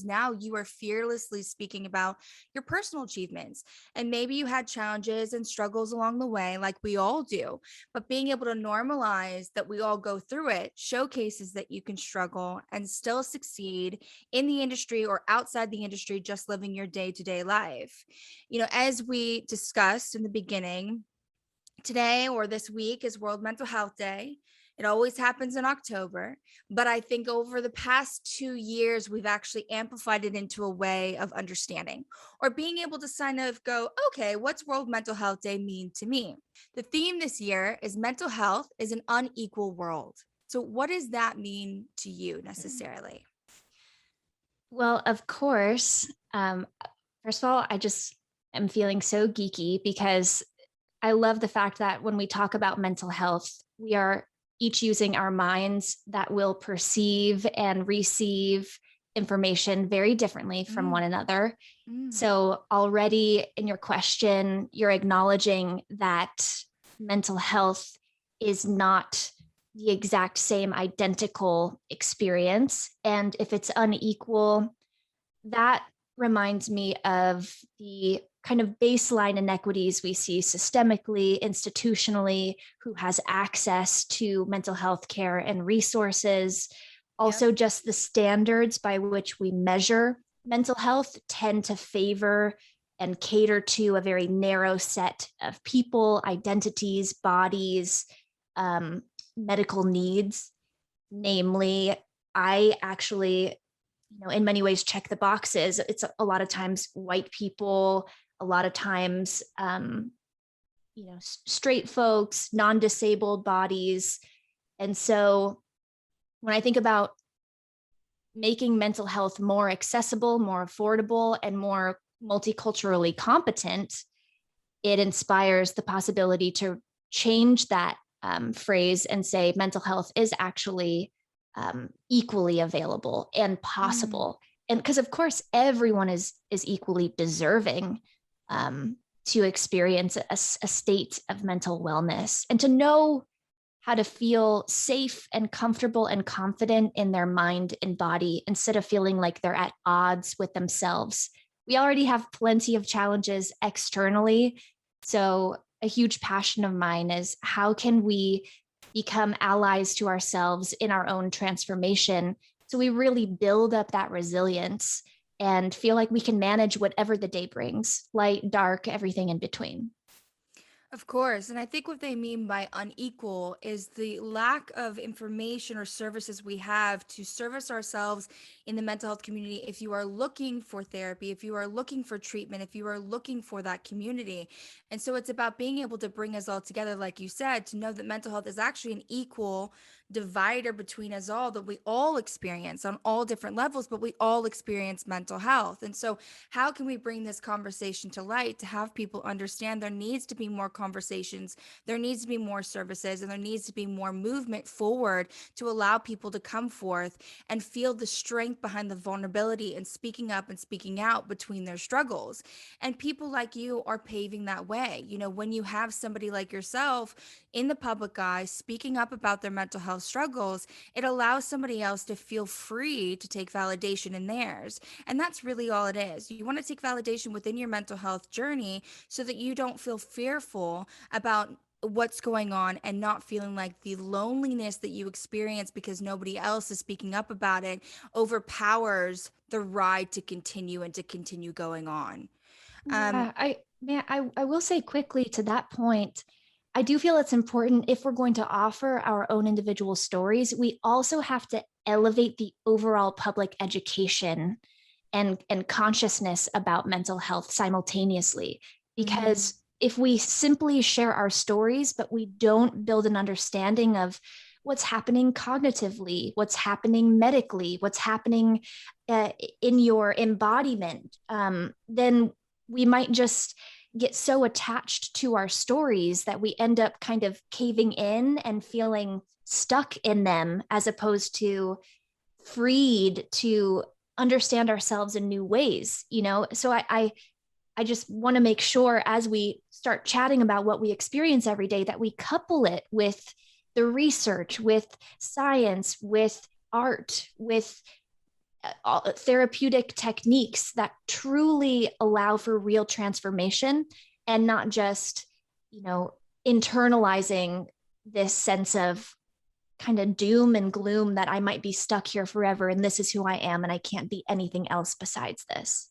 Now you are fearlessly speaking about your personal achievements. And maybe you had challenges and struggles along the way, like we all do. But being able to normalize that we all go through it showcases that you can struggle and still succeed in the industry or outside the industry, just living your day to day life. As we discussed in the beginning, today or this week is World Mental Health Day. It always happens in October, but I think over the past 2 years, we've actually amplified it into a way of understanding or being able to kind of go, okay, what's World Mental Health Day mean to me? The theme this year is mental health is an unequal world. So, what does that mean to you necessarily? Well, of course. First of all, I just am feeling so geeky because I love the fact that when we talk about mental health, we are each using our minds that will perceive and receive information very differently from one Mm, another. mm, So, already in your question, you're acknowledging that mental health is not the exact same identical experience. And if it's unequal, that reminds me of the kind of baseline inequities we see systemically, institutionally, who has access to mental health care and resources. yep. Also, just the standards by which we measure mental health tend to favor and cater to a very narrow set of people, identities, bodies, um, medical needs. Namely, I actually, in many ways check the boxes. It's a lot of times white people, a lot of times, straight folks, non-disabled bodies. And so when I think about making mental health more accessible, more affordable, and more multiculturally competent, it inspires the possibility to change that phrase and say mental health is actually equally available and Mm. possible. And because of course everyone is equally deserving to experience a state of mental wellness and to know how to feel safe and comfortable and confident in their mind and body instead of feeling like they're at odds with themselves. We already have plenty of challenges externally. So, a huge passion of mine is how can we become allies to ourselves in our own transformation so we really build up that resilience and feel like we can manage whatever the day brings, light, dark, everything in between. Of course. And I think what they mean by unequal is the lack of information or services we have to service ourselves in the mental health community. If you are looking for therapy, if you are looking for treatment, if you are looking for that community. And so it's about being able to bring us all together, like you said, to know that mental health is actually an equal divider between us all, that we all experience on all different levels, but we all experience mental health. And so how can we bring this conversation to light to have people understand there needs to be more conversations, there needs to be more services, and there needs to be more movement forward to allow people to come forth and feel the strength behind the vulnerability and speaking up and speaking out between their struggles. And people like you are paving that way. When you have somebody like yourself in the public eye speaking up about their mental health struggles, it allows somebody else to feel free to take validation in theirs. And that's really all it is. You want to take validation within your mental health journey so that you don't feel fearful about what's going on and not feeling like the loneliness that you experience because nobody else is speaking up about it overpowers the ride to continue and to continue going on. Um, Yeah, I will say quickly to that point, I do feel it's important if we're going to offer our own individual stories, we also have to elevate the overall public education and consciousness about mental health simultaneously. mm, Because if we simply share our stories, but we don't build an understanding of what's happening cognitively, what's happening medically, what's happening in your embodiment, then we might just get so attached to our stories that we end up kind of caving in and feeling stuck in them as opposed to freed to understand ourselves in new ways, so I just want to make sure as we start chatting about what we experience every day that we couple it with the research, with science, with art, with therapeutic techniques that truly allow for real transformation and not just, you know, internalizing this sense of kind of doom and gloom that I might be stuck here forever and this is who I am and I can't be anything else besides this.